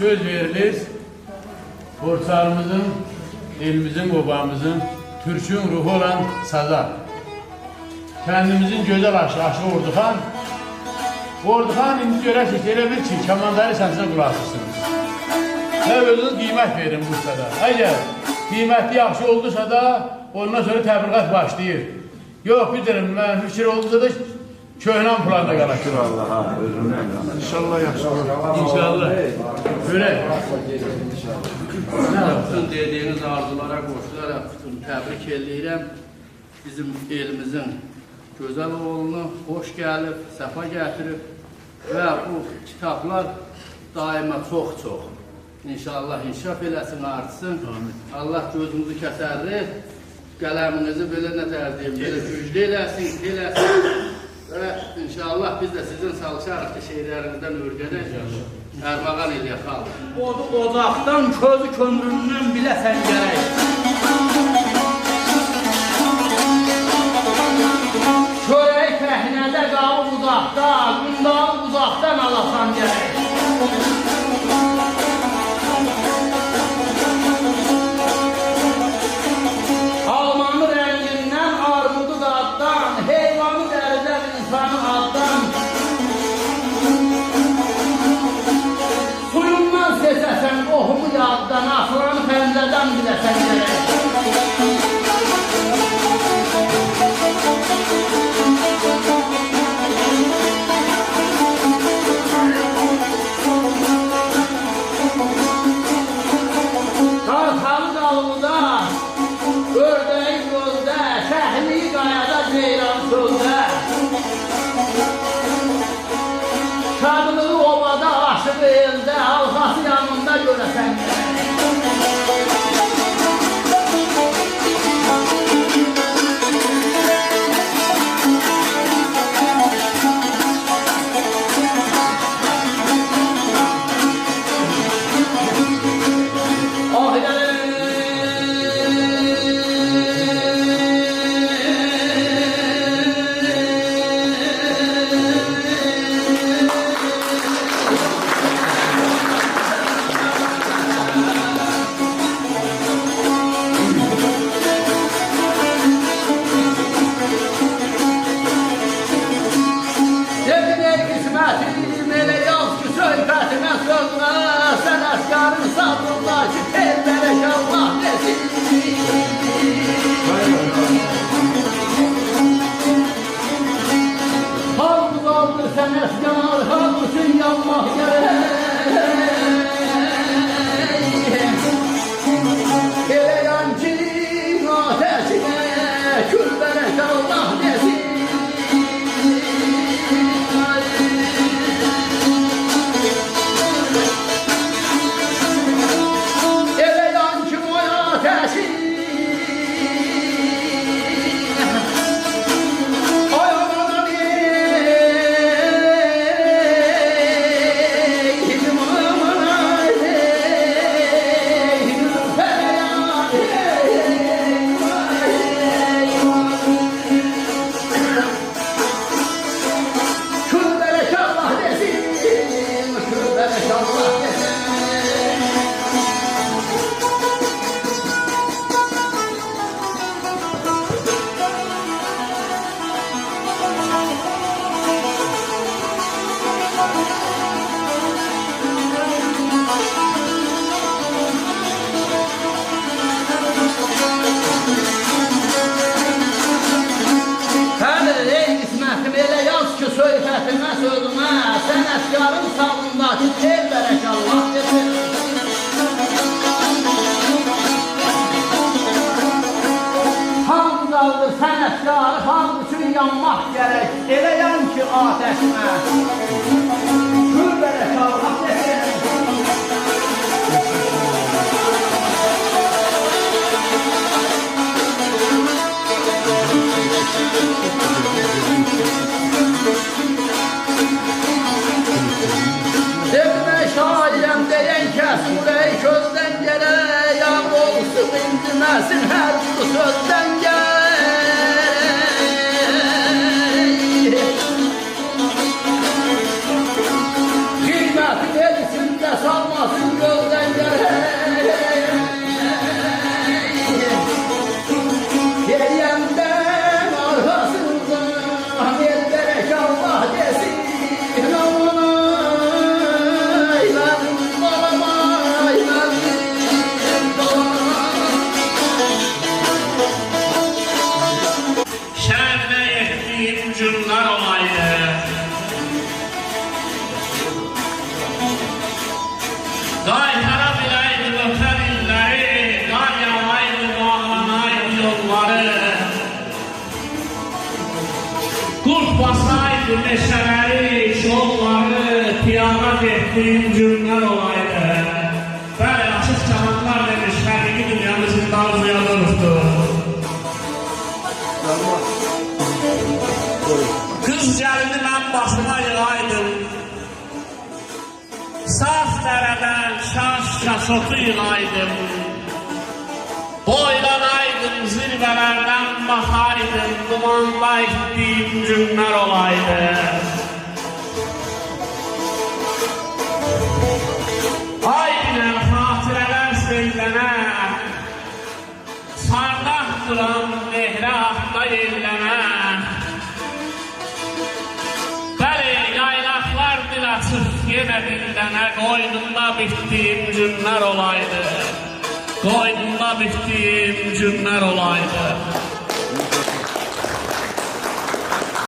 söz verilir. Borçlarımızın, elimizin, babamızın, Türk'ün ruhu olan saza. Kendimizin güzel aşığı Orduxan. Orduxan indi görərsiniz, elə bir ki, kamandarı səsinə qulaqsınız. Və özünüz qiymət verin bu ustada. Əgər qiyməti yaxşı oldusa da, ondan sonra təbriqat başlayır. Yox, bildirim, mən fikir oldusa da köhnən planda qalaqdır. İnşallah yaxşı olur. İnşallah. Görək. Bütün dediğiniz arzulara qoşularaq bütün təbrik edirəm. Bizim elimizin gözəl oğlunu xoş gəlib, səfa gətirib və bu kitablar daima çox-çox İnşallah inkişaf eləsin, artsın. Allah gözünüzü kəsərdir. Qələminizi belə nə dərdiyim, belə güclü eləsin və inşallah biz də sizin çalışarıq ki, şeirlərinizdən örgədək. Ərmağan eləyək xalq. Odu ocaqdan, közü kömründən biləsən gərək. Çörək fəhnədə qalıb uzaqda, qundağı uzaqdan alasan gərək. Almanı rəngindən, armudu daddan, heyvanı dəridən, insanı addan. Suyundan seçəsən, qohumu yaddan, axıranı pəncədən biləsən gərək. Qartalı qalıqda, ördəyi gözdə, şəhli qayada, ceyran sözdə. Şadlığı ovada, aşığı eldə, halqası yanında görəsən gərək. Söhbətimə sözümə, sənətkarın salındakı tel verək Allah desin. Hamdalıdır sənətkarı, hamd üçün yanmaq gərək, elə yan ki atəşmə. Gül verək Allah desin. Sevmə şairəm deyən kəs ürək közdən gələk, yağ olsun inciməsin hər bu sözdən gələk. Qiymətin el içində salmasın olaydı meşələri, şolları, tiyarat etdiyim günlər olaydı. Bəli, açıq cahanlar demiş, həqiqi dünyamızın arzuya durubdur. Kız gəlini mən başıma yığaydım. Saf dərədən şaş otu yığaydım. Boylanaydım, zirvələrdən baxaydım, dumanda etdiyim günlər olaydı. Ay günə xatirələr söylənə, sardaq duran nehrə haqda yellənə. Bəli, yaylaqlar dil açıq yenə dillənə, qoynunda bitdiyim günlər olaydı. Qoynunda bitdiyim günlər olaydı.